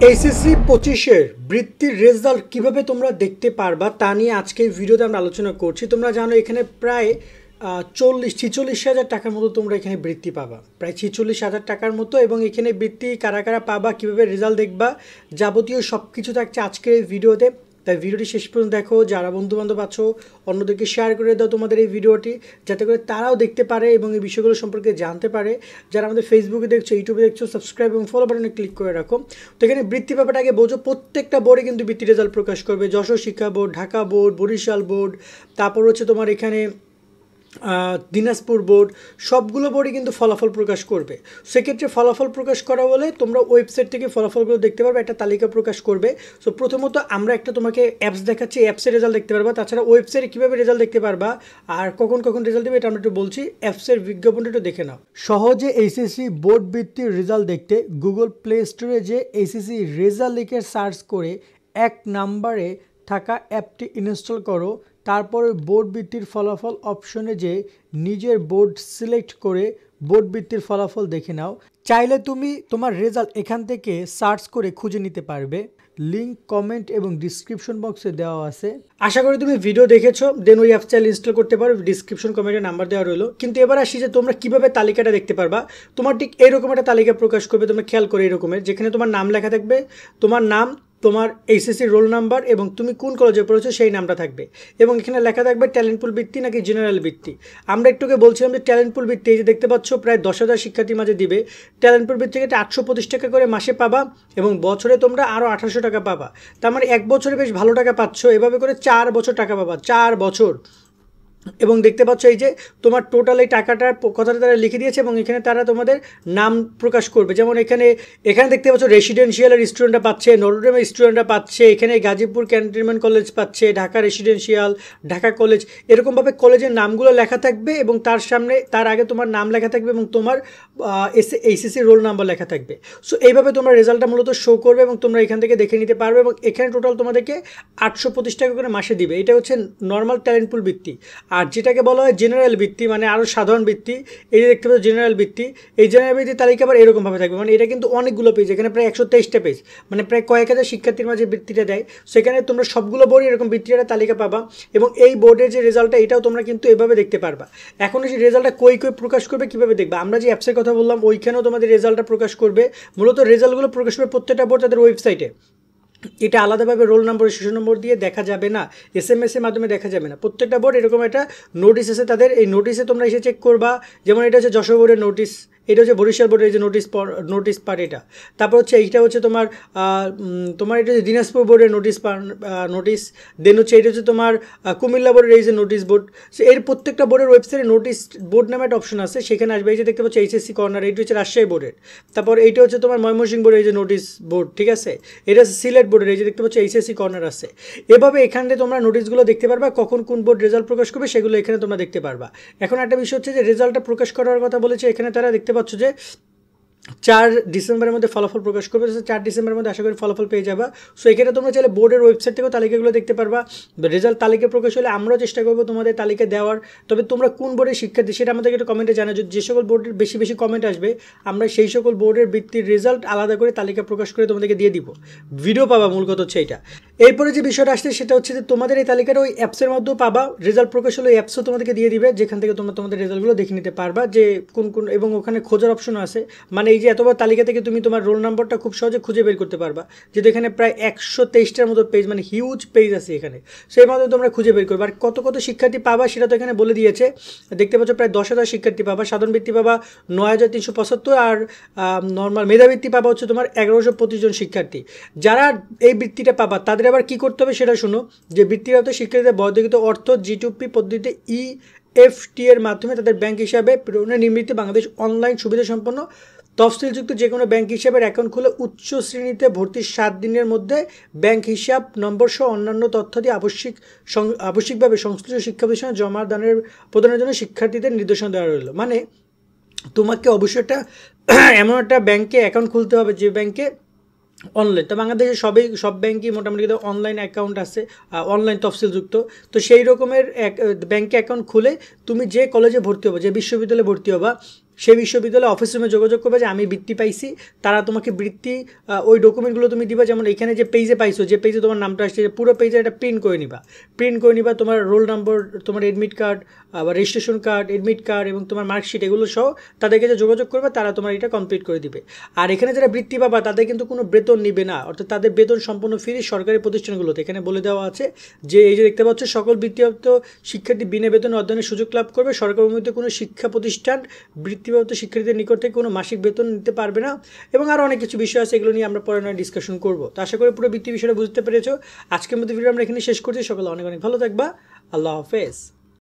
HSC 25-এর বৃত্তির result কিভাবে তোমরা দেখতে পারবা তা নিয়ে আজকে ভিডিওতে আমরা আলোচনা করছি। তোমরা জানো এখানে প্রায় 46,000 টাকার মতো তোমরা এখানে বৃত্তি পাবা, প্রায় 46,000 টাকার মতো। এবং এখানে বৃত্তি কারা কারা পাবা, কীভাবে রেজাল্ট দেখবা, যাবতীয় সব কিছু থাকছে আজকের এই ভিডিওতে। তাই ভিডিওটি শেষ পর্যন্ত দেখো। যারা বন্ধুবান্ধব আছো অন্যদেরকে শেয়ার করে দাও তোমাদের এই ভিডিওটি, যাতে করে তারাও দেখতে পারে এবং এই বিষয়গুলো সম্পর্কে জানতে পারে। যারা আমাদের ফেসবুকে দেখছো, ইউটিউবে দেখছো, সাবস্ক্রাইব এবং ফলো বাটনে ক্লিক করে রাখো। তো এখানে বৃত্তি ব্যাপারটা আগে বোঝো। প্রত্যেকটা বোর্ডে কিন্তু বৃত্তি রেজাল্ট প্রকাশ করবে। যশোর শিক্ষা board, Dhaka board, Barishal board, তারপর হচ্ছে তোমার এখানে দিনাজপুর বোর্ড, সবগুলো বোর্ডই কিন্তু ফলাফল প্রকাশ করবে। সেক্ষেত্রে ফলাফল প্রকাশ করা বলে তোমরা ওয়েবসাইট থেকে ফলাফলগুলো দেখতে পারবে, একটা তালিকা প্রকাশ করবে। সো প্রথমত আমরা একটা তোমাকে অ্যাপস দেখাচ্ছি, অ্যাপসের রেজাল্ট দেখতে পারবা। তাছাড়া ওয়েবসাইটে কীভাবে রেজাল্ট দেখতে পারবা আর কখন কখন রেজাল্ট দেবে এটা আমরা একটু বলছি। অ্যাপসের বিজ্ঞাপনটা একটু দেখে নাও। সহজে এইচএসসি বোর্ড বৃত্তির রেজাল্ট দেখতে গুগল প্লে স্টোরে যে এইচএসসি রেজাল্ট লিখে সার্চ করে 1 নম্বরে থাকা অ্যাপটি ইনস্টল করো। তারপরে বোর্ড বৃত্তির ফলাফল অপশনে যে নিজের বোর্ড সিলেক্ট করে বোর্ড বৃত্তির ফলাফল দেখে নাও। চাইলে তুমি তোমার রেজাল্ট এখান থেকে সার্চ করে খুঁজে নিতে পারবে। লিঙ্ক কমেন্ট এবং ডিসক্রিপশন বক্সে দেওয়া আছে। আশা করি তুমি ভিডিও দেখেছো, দেন ওই অ্যাপ চাইলে ইনস্টল করতে পারো। ডিসক্রিপশন কমেন্টে নাম্বার দেওয়া রইলো। কিন্তু এবার আসি যে তোমরা কীভাবে তালিকাটা দেখতে পারবা। তোমার ঠিক এইরকম একটা তালিকা প্রকাশ করবে, তোমরা খেয়াল করে এরকমের, যেখানে তোমার নাম লেখা থাকবে, তোমার নাম, তোমার এইচএসসি রোল নাম্বার এবং তুমি কোন কলেজে পড়েছো সেই নামটা থাকবে। এবং এখানে লেখা থাকবে ট্যালেন্ট পুল বৃত্তি নাকি জেনারেল বৃত্তি। আমরা একটুকে বলছিলাম যে ট্যালেন্ট পুল বৃত্তি, এই যে দেখতে পাচ্ছ প্রায় 10,000 শিক্ষার্থীর মাঝে দিবে। ট্যালেন্ট পুল বৃত্তি থেকে 825 টাকা করে মাসে পাবা এবং বছরে তোমরা আরও 1800 টাকা পাবা। তার মানে 1 বছরে বেশ ভালো টাকা পাচ্ছ। এভাবে করে 4 বছর টাকা পাবা, 4 বছর। এবং দেখতে পাচ্ছ এই যে তোমার টোটাল এই টাকাটার কথাটা তারা লিখে দিয়েছে এবং এখানে তারা তোমাদের নাম প্রকাশ করবে। যেমন এখানে দেখতে পাচ্ছ রেসিডেন্সিয়ালের স্টুডেন্টরা পাচ্ছে, নটরডেমের স্টুডেন্টরা পাচ্ছে, এখানে গাজীপুর ক্যান্টনমেন্ট কলেজ পাচ্ছে, ঢাকা রেসিডেন্সিয়াল, ঢাকা কলেজ, এরকমভাবে কলেজের নামগুলো লেখা থাকবে এবং তার আগে তোমার নাম লেখা থাকবে এবং তোমার এইচএসসি রোল নাম্বার লেখা থাকবে। সো এইভাবে তোমার রেজাল্টটা মূলত শো করবে এবং তোমরা এখান থেকে দেখে নিতে পারবে। এবং এখানে টোটাল তোমাদেরকে 825 টাকা করে মাসে দিবে। এটা হচ্ছে নর্মাল ট্যালেন্ট পুল বৃত্তি। আর যেটাকে বলা হয় জেনারেল বৃত্তি, মানে আরও সাধারণ বৃত্তি, এই যে দেখতে পাচ্ছ জেনারেল বৃত্তি, এই জেনারেল বৃত্তির তালিকা আবার এরকমভাবে থাকবে। মানে এটা কিন্তু অনেকগুলো পেজ, এখানে প্রায় 123টা পেজ, মানে প্রায় কয়েক হাজার শিক্ষার্থীর মাঝে বৃত্তিটা দেয়। সেখানে তোমরা সবগুলো বোর্ডে এরকম বৃত্তির তালিকা পাবা এবং এই বোর্ডের যে রেজাল্টটা এটাও তোমরা কিন্তু এভাবে দেখতে পারবা। এখন সেই রেজাল্টটা কই প্রকাশ করবে, কীভাবে দেখবা, আমরা যে অ্যাপসের কথা বললাম ওইখানেও তোমাদের রেজাল্টটা প্রকাশ করবে। মূলত রেজাল্টগুলো প্রকাশ করবে প্রত্যেকটা বোর্ড তাদের ওয়েবসাইটে। এটা আলাদাভাবে রোল নম্বর, শিশু নম্বর দিয়ে দেখা যাবে না, এসএমএসের মাধ্যমে দেখা যাবে না। প্রত্যেকটা বোর্ড এরকম একটা নোটিশ আছে তাদের, এই নোটিশে তোমরা এসে চেক করবা। যেমন এটা হচ্ছে যশোর বোর্ডের নোটিশ, এটা হচ্ছে বরিশাল বোর্ডের যে নোটিশ পার এটা। তারপর হচ্ছে এইটা হচ্ছে তোমার এটা হচ্ছে দিনাজপুর বোর্ডের নোটিশ। দেন হচ্ছে এটা হচ্ছে তোমার কুমিল্লা বোর্ডের এই যে নোটিশ বোর্ড। সো এর প্রত্যেকটা বোর্ডের ওয়েবসাইটে নোটিশ বোর্ড নামে একটা অপশন আছে, সেখানে আসবে। এই যে দেখতে পাচ্ছ এইচএসসি কর্নার, এইটা হচ্ছে রাজশাহী বোর্ডের। তারপর এইটা হচ্ছে তোমার ময়মনসিংহ বোর্ডের এই যে নোটিশ বোর্ড, ঠিক আছে। এটা হচ্ছে সিলেট বোর্ডের, এই যে দেখতে পাচ্ছ এইচএসসি কর্নার আছে। এভাবে এখানে তোমরা নোটিশগুলো দেখতে পারবা, কখন কোন বোর্ড রেজাল্ট প্রকাশ করবে সেগুলো এখানে তোমরা দেখতে পারবা। এখন একটা বিষয় হচ্ছে যে রেজাল্টটা প্রকাশ করার কথা বলেছে, এখানে তারা দেখতে পাচ্ছ যে 4 ডিসেম্বরের মধ্যে ফলাফল প্রকাশ করবে। 4 ডিসেম্বরের মধ্যে আশা করি ফলাফল পেয়ে যাবা। সো এখানে তোমরা চাইলে বোর্ডের ওয়েবসাইট থেকেও তালিকাগুলো দেখতে পারবা। রেজাল্ট তালিকা প্রকাশ হলে আমরাও চেষ্টা করবো তোমাদের তালিকা দেওয়ার। তবে তোমরা কোন বোর্ডের শিক্ষার্থী সেটা আমাদেরকে একটু কমেন্টে জানাও। যে সকল বোর্ডের বেশি বেশি কমেন্ট আসবে আমরা সেই সকল বোর্ডের বৃত্তির রেজাল্ট আলাদা করে তালিকা প্রকাশ করে তোমাদেরকে দিয়ে দিব, ভিডিও পাবা। মূল কথা হচ্ছে এইটা। এরপরে যে বিষয়টা আসছে সেটা হচ্ছে যে তোমাদের এই তালিকাটা ওই অ্যাপসের মধ্যেও পাবা। রেজাল্ট প্রকাশ হলে ওই অ্যাপসও তোমাদেরকে দিয়ে দিবে, যেখান থেকে তোমরা তোমাদের রেজাল্টগুলো দেখে নিতে পারবা যে কোন কোন, এবং ওখানে খোঁজার অপশনও আছে। মানে এই যে এতবার তালিকা থেকে তুমি তোমার রোল নাম্বারটা খুব সহজে খুঁজে বের করতে পারবা, যেহেতু এখানে প্রায় 123টার মতো পেজ, মানে হিউজ পেজ আছে এখানে। সেই মাধ্যমে তোমরা খুঁজে বের করবে। আর কত কত শিক্ষার্থী পাবা সেটা তো এখানে বলে দিয়েছে। দেখতে পাচ্ছ প্রায় 10,000 শিক্ষার্থী পাবা, সাধারণ বৃত্তি পাবা 9,375, আর নর্মাল মেধাবৃত্তি পাবা হচ্ছে তোমার 1125 জন শিক্ষার্থী। যারা এই বৃত্তিটা পাবা তাদের আবার কী করতে হবে সেটা শুনো। যে বৃত্তিপ্রাপ্ত শিক্ষার্থীদের বর্ধিত অর্থ G2P পদ্ধতিতে EFT এর মাধ্যমে তাদের ব্যাংক হিসাবে প্রেরণের নিমিত্তে বাংলাদেশ অনলাইন সুবিধা সম্পন্ন তফসিলযুক্ত যে কোনো ব্যাংক হিসাবের অ্যাকাউন্ট খুলে উচ্চ শ্রেণীতে ভর্তির 7 দিনের মধ্যে ব্যাংক হিসাব নম্বর সহ অন্যান্য তথ্য দিয়ে আবশ্যিকভাবে সংশ্লিষ্ট শিক্ষা প্রতিষ্ঠানে জমা প্রদানের জন্য শিক্ষার্থীদের নির্দেশনা দেওয়া রইল। মানে তোমাকে অবশ্যই একটা এমন একটা ব্যাংকে অ্যাকাউন্ট খুলতে হবে যে ব্যাংকে অনলাইন, তো বাংলাদেশে সব ব্যাংকই মোটামুটি অনলাইন অ্যাকাউন্ট আছে, অনলাইন তফসিলযুক্ত। তো সেই রকমের ব্যাংকে অ্যাকাউন্ট খুলে তুমি যে কলেজে ভর্তি হবো, যে বিশ্ববিদ্যালয়ে ভর্তি হবা, সেই বিশ্ববিদ্যালয় অফিস রুমে যোগাযোগ করবে যে আমি বৃত্তি পাইছি, তারা তোমাকে বৃত্তি ওই ডকুমেন্টগুলো তুমি দিবা, যেমন এখানে যে পেজে পাইছো, যে পেজে তোমার নামটা আসছে, পুরো পেজে একটা প্রিন্ট করে নিবা, তোমার রোল নম্বর, তোমার এডমিট কার্ড বা রেজিস্ট্রেশন কার্ড, এডমিট কার্ড এবং তোমার মার্কশিট এগুলো সহ তাদেরকে যে যোগাযোগ করবে তারা তোমার এটা কমপ্লিট করে দিবে। আর এখানে যারা বৃত্তি পাবা তাদের কিন্তু কোনো বেতন নিবে না, অর্থাৎ তাদের বেতন সম্পূর্ণ ফ্রি সরকারি প্রতিষ্ঠানগুলোতে। এখানে বলে দেওয়া আছে যে এই যে দেখতে পাচ্ছ, সকল বৃত্তিপ্রাপ্ত শিক্ষার্থী বিনা বেতনে অধ্যয়নের সুযোগ লাভ করবে। সরকার অনুমোদিত কোনো শিক্ষা প্রতিষ্ঠান বৃত্তিপ্রাপ্ত শিক্ষার্থীদের নিকট থেকে কোনো মাসিক বেতন নিতে পারবে না, এবং আরও অনেক কিছু বিষয় আছে, এগুলো নিয়ে আমরা পরে নয় ডিসকাশন করবো। তো আশা করি পুরো বৃত্তি বিষয়টা বুঝতে পেরেছো। আজকের মধ্যে ভিডিও আমরা এখানে শেষ করছি। সকলে অনেক অনেক ভালো থাকবা। আল্লাহ হাফেজ।